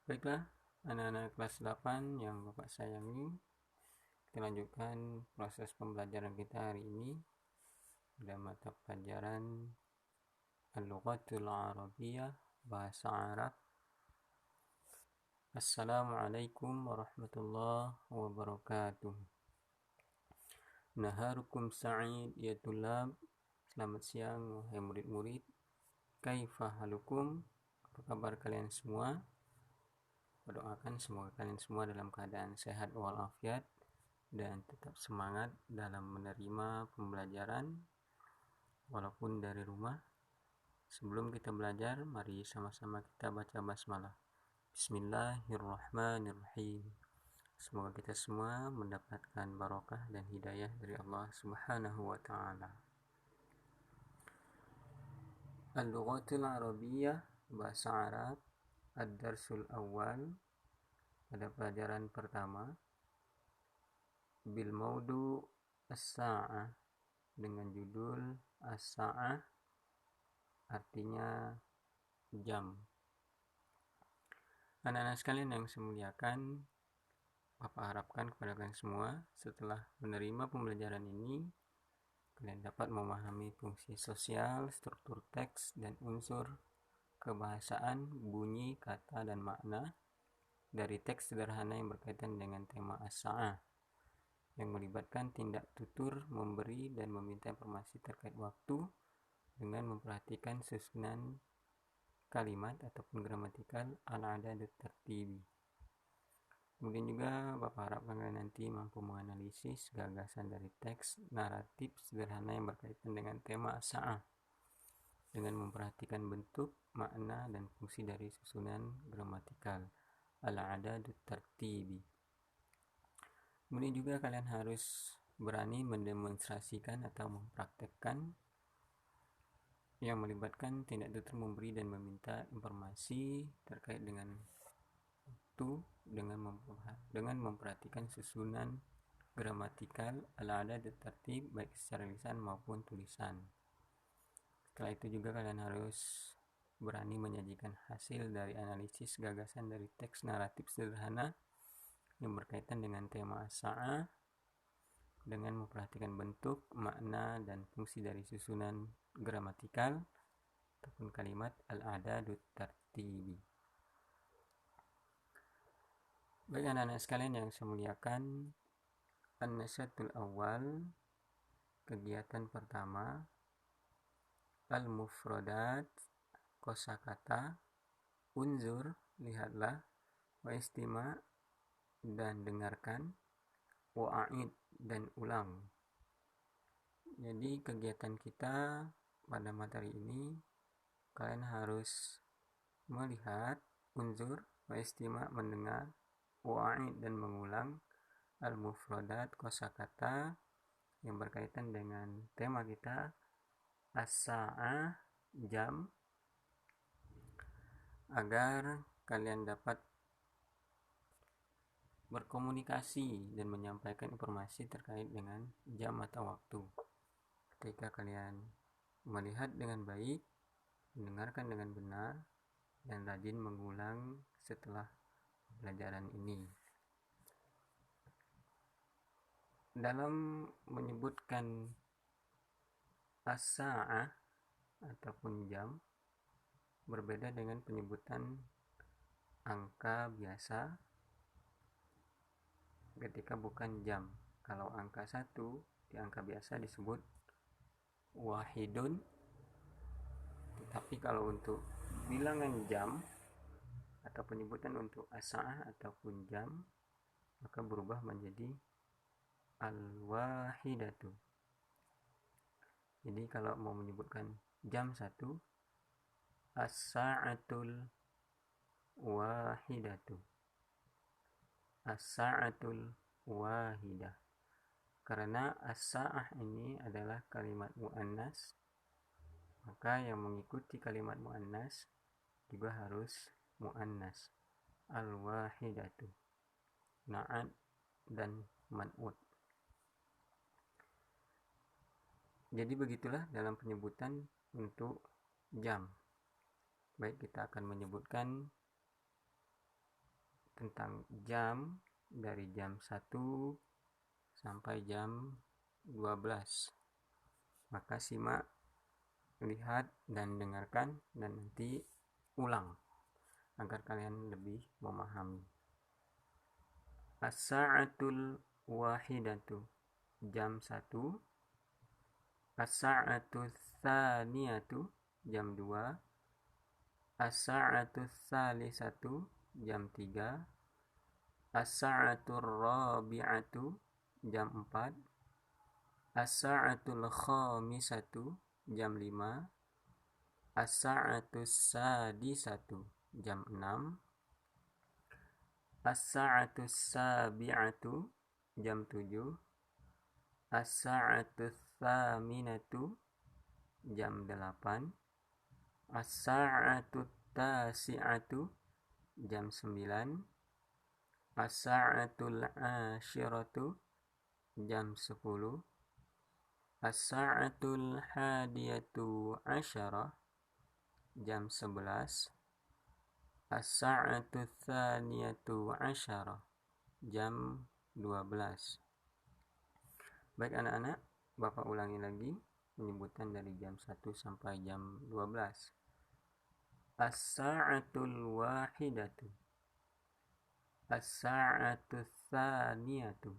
Baiklah, anak-anak kelas 8 yang Bapak sayangi, kita lanjutkan proses pembelajaran kita hari ini pada mata pelajaran Al-Lughatul Arabiyyah, Bahasa Arab. Assalamualaikum warahmatullahi wabarakatuh. Naharukum sa'id ya tulab. Selamat siang wahai murid-murid. Kaifa halukum? Apa kabar kalian semua? Berdoakan semoga kalian semua dalam keadaan sehat walafiat dan tetap semangat dalam menerima pembelajaran walaupun dari rumah. Sebelum kita belajar, mari sama-sama kita baca basmalah. Bismillahirrahmanirrahim. Semoga kita semua mendapatkan barokah dan hidayah dari Allah Subhanahu wa ta'ala. Al-Lughatul Arabiyyah, Bahasa Arab, Ad-Darsul Awal, pada pelajaran pertama, bil maudu as-sa'ah, dengan judul as-sa'ah, artinya jam. Anak-anak sekalian yang saya muliakan, Bapak harapkan kepada kalian semua, setelah menerima pembelajaran ini, kalian dapat memahami fungsi sosial, struktur teks, dan unsur kebahasaan, bunyi, kata, dan makna dari teks sederhana yang berkaitan dengan tema as-sa'ah, yang melibatkan tindak tutur, memberi, dan meminta informasi terkait waktu dengan memperhatikan susunan kalimat ataupun gramatikal al-adad tertibi. Kemudian juga Bapak harapkan kalian nanti mampu menganalisis gagasan dari teks naratif sederhana yang berkaitan dengan tema as-sa'ah dengan memperhatikan bentuk, makna, dan fungsi dari susunan gramatikal al-adad tertibi. Kemudian juga kalian harus berani mendemonstrasikan atau mempraktekkan yang melibatkan tindak tutur memberi dan meminta informasi terkait dengan itu dengan memperhatikan susunan gramatikal al-adad tertib baik secara lisan maupun tulisan. Setelah itu juga kalian harus berani menyajikan hasil dari analisis gagasan dari teks naratif sederhana yang berkaitan dengan tema as-sa'ah dengan memperhatikan bentuk, makna, dan fungsi dari susunan gramatikal ataupun kalimat al-adadut tartibi. Baik anak-anak sekalian yang saya muliakan, an-nasyatul awal, kegiatan pertama, al-mufradat, kosakata, unzur, lihatlah, wa istima', dan dengarkan, wa'id, dan ulang. Jadi kegiatan kita pada materi ini, kalian harus melihat, unzur, wa istima', mendengar, wa'id, dan mengulang, al-mufradat, kosakata yang berkaitan dengan tema kita as-sa'ah, jam, agar kalian dapat berkomunikasi dan menyampaikan informasi terkait dengan jam atau waktu. Ketika kalian melihat dengan baik, mendengarkan dengan benar, dan rajin mengulang setelah pelajaran ini. Dalam menyebutkan as-sa'ah ataupun jam, berbeda dengan penyebutan angka biasa ketika bukan jam. Kalau angka 1 di angka biasa disebut wahidun, tetapi kalau untuk bilangan jam atau penyebutan untuk as-sa'ah ataupun jam, maka berubah menjadi al-wahidatu. Jadi kalau mau menyebutkan jam 1, as-sa'atul wahidatu, as-sa'atul wahidah. Karena as-sa'ah ini adalah kalimat muannas, maka yang mengikuti kalimat muannas juga harus muannas, al-wahidatu, na'at, dan man'ut. Jadi begitulah dalam penyebutan untuk jam. Baik, kita akan menyebutkan tentang jam dari jam 1 sampai jam 12. Maka simak, lihat, dan dengarkan, dan nanti ulang agar kalian lebih memahami. As-sa'atul wahidatu, jam 1. As-sa'atul tsaniyatu, jam 2. As-sa'atul tsalisatu, jam 3. As-sa'atul rabi'atu, jam 4. As-sa'atul khamisatu, jam 5. As-sa'atul sadisatu, jam 6. As-sa'atus sabi'atu, jam 7. As-sa'atus tsaminatu, jam 8. As-sa'atut tasi'atu, jam 9. As-sa'atul ashiratu, jam 10. As-sa'atul hadiyatu asyara, jam 11. As-sa'atu tsaniyatu asyara, jam 12. Baik anak-anak, Bapak ulangi lagi penyebutan dari jam 1 sampai jam 12. As-sa'atul wahidatu, as-sa'atu tsaniyatu,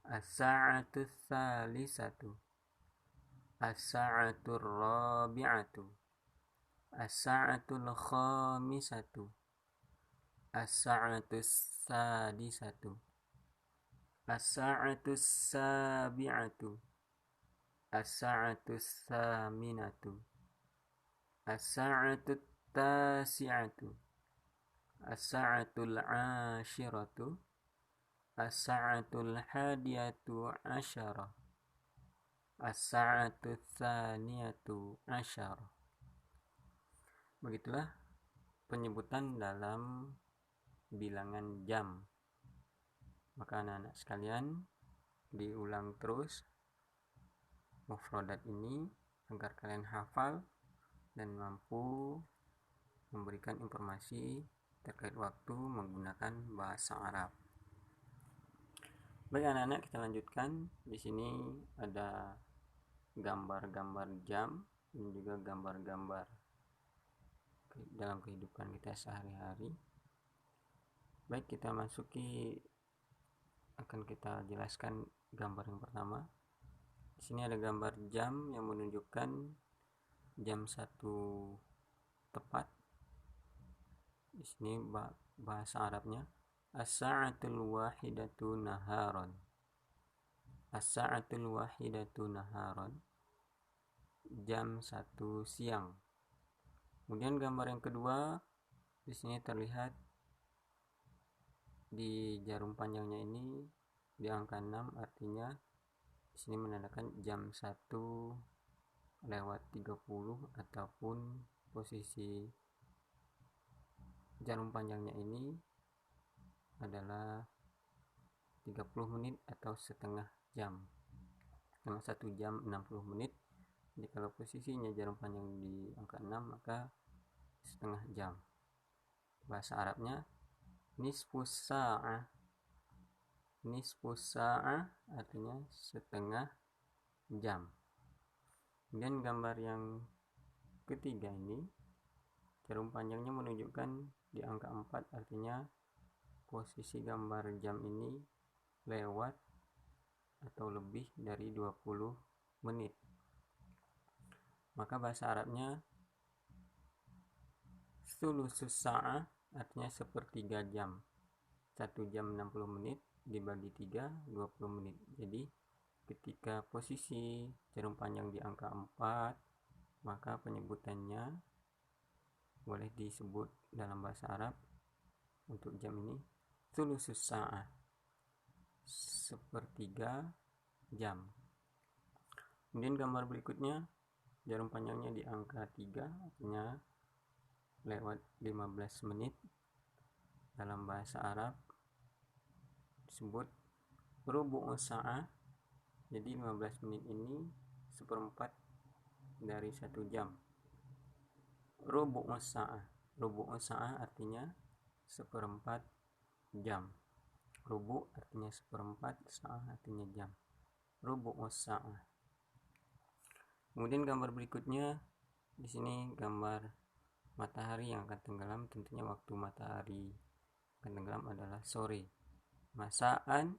as-sa'atu tsalisatu, as-sa'atul rabi'atu, as-sa'atul khamisatu, as-sa'atus sadisatu, as-sa'atus sabi'atu, as-sa'atus tsaminatu, as-sa'atut tasi'atu, as-sa'atul ashiratu, as-sa'atul hadiyatu asyara, as-sa'atu tsaniyatu asyara. Begitulah penyebutan dalam bilangan jam. Maka anak-anak sekalian, diulang terus mufradat ini agar kalian hafal dan mampu memberikan informasi terkait waktu menggunakan bahasa Arab. Baik anak-anak, kita lanjutkan. Di sini ada gambar-gambar jam dan juga gambar-gambar dalam kehidupan kita sehari-hari. Baik, kita masuki, akan kita jelaskan gambar yang pertama. Di sini ada gambar jam yang menunjukkan jam 1 tepat. Di sini bahasa Arabnya as-sa'atul wahidatu naharon. As-sa'atul wahidatu naharon, jam 1 siang. Kemudian gambar yang kedua, di sini terlihat di jarum panjangnya ini di angka 6, artinya di sini menandakan jam 1:30 ataupun posisi jarum panjangnya ini adalah 30 menit atau setengah jam. Karena 1 jam 60 menit. Jadi kalau posisinya jarum panjang di angka 6, maka setengah jam. Bahasa Arabnya nisfus sa'ah. Nisfus sa'ah artinya setengah jam. Kemudian gambar yang ketiga ini, jarum panjangnya menunjukkan di angka 4, artinya posisi gambar jam ini lewat atau lebih dari 20 menit. Maka bahasa Arabnya sulusus sa'ah artinya sepertiga jam. 1 jam 60 menit dibagi 3, 20 menit. Jadi ketika posisi jarum panjang di angka 4, maka penyebutannya boleh disebut dalam bahasa Arab untuk jam ini sulusus sa'ah, sepertiga jam. Kemudian gambar berikutnya, jarum panjangnya di angka 3, artinya lewat 15 menit. Dalam bahasa Arab disebut rubu'us sa'ah. Jadi 15 menit ini seperempat dari 1 jam. Rubu'us sa'ah. Rubu'us sa'ah artinya seperempat jam. Rubu artinya seperempat, sa'ah artinya jam. Rubu'us sa'ah. Kemudian gambar berikutnya, di sini gambar matahari yang akan tenggelam. Tentunya waktu matahari akan tenggelam adalah sore. Masaan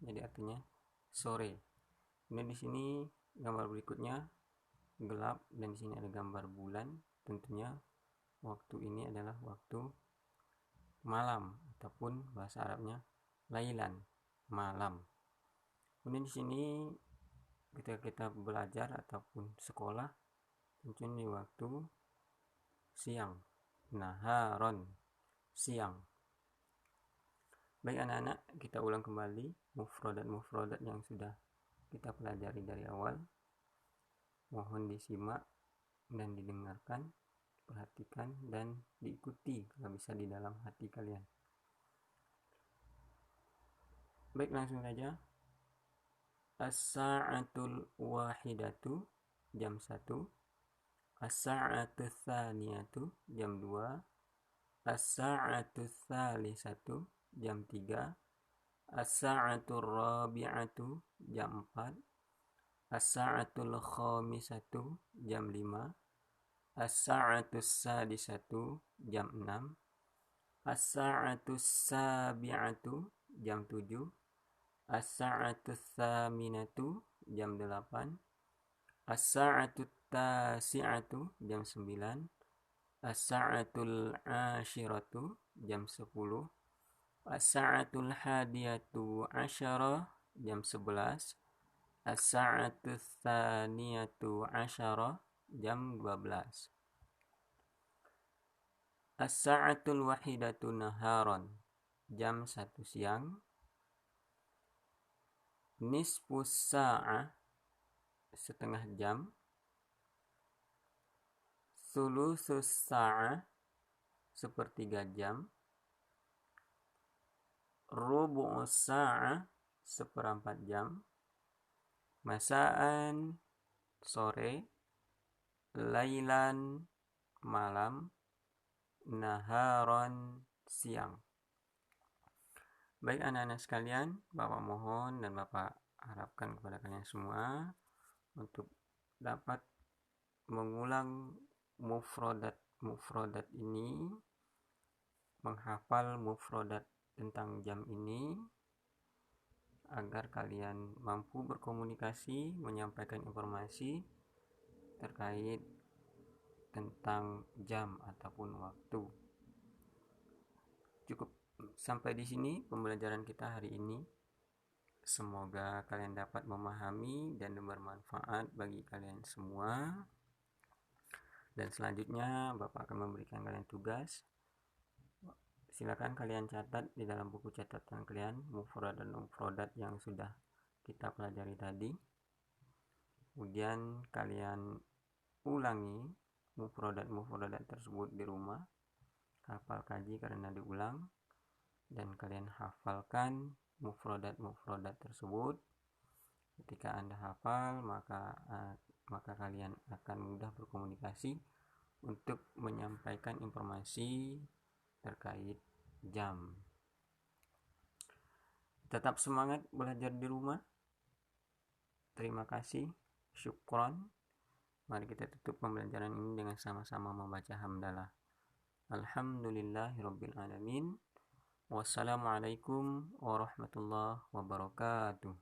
jadi artinya sore. Kemudian di sini gambar berikutnya gelap, dan di sini ada gambar bulan. Tentunya waktu ini adalah waktu malam, ataupun bahasa Arabnya lailan, malam. Kemudian di sini ketika kita belajar ataupun sekolah, tentunya waktu siang, naharon, siang. Baik anak-anak, kita ulang kembali mufrodat yang sudah kita pelajari dari awal. Mohon disimak dan didengarkan, perhatikan dan diikuti kalau bisa di dalam hati kalian. Baik, langsung saja. As-sa'atul wahidatu, jam 1. As-sa'atul tsaniyatu, jam 2. As-sa'atul tsalisatu, jam 3. As-sa'atul rabi'atu, jam 4. As-sa'atul khamisatu, jam 5. As-sa'atul sadisatu, jam 6. As-sa'atul sabi'atu, jam 7. As-sa'atul tsaminatu, jam 8. As-sa'atul tasi'atu, jam 9. As-sa'atul ashiratu, jam 10. As-sa'atul hadiyatu asyara, jam 11. As-sa'atul tsaniyatu asyara, jam 12. As-sa'atul wahidatu naharon, jam 1 siang. Nisfus sa'ah, setengah jam. Sulusus sa'ah, sepertiga jam. Rubu'us sa'ah, seperempat jam. Masaan, sore. Lailan, malam. Naharon, siang. Baik anak-anak sekalian, Bapak mohon dan Bapak harapkan kepada kalian semua untuk dapat mengulang mufrodat ini, menghafal mufrodat tentang jam ini, agar kalian mampu berkomunikasi, menyampaikan informasi terkait tentang jam ataupun waktu. Cukup sampai di sini pembelajaran kita hari ini. Semoga kalian dapat memahami dan bermanfaat bagi kalian semua. Dan selanjutnya Bapak akan memberikan kalian tugas. Silakan kalian catat di dalam buku catatan kalian mufrodat dan mufrodat yang sudah kita pelajari tadi. Kemudian kalian ulangi mufrodat tersebut di rumah. Hafal kaji karena diulang, dan kalian hafalkan mufrodat tersebut. Ketika Anda hafal, maka kalian akan mudah berkomunikasi untuk menyampaikan informasi terkait jam. Tetap semangat belajar di rumah. Terima kasih. Syukron. Mari kita tutup pembelajaran ini dengan sama-sama membaca hamdalah. Alhamdulillahirabbil alamin. Wassalamualaikum warahmatullahi wabarakatuh.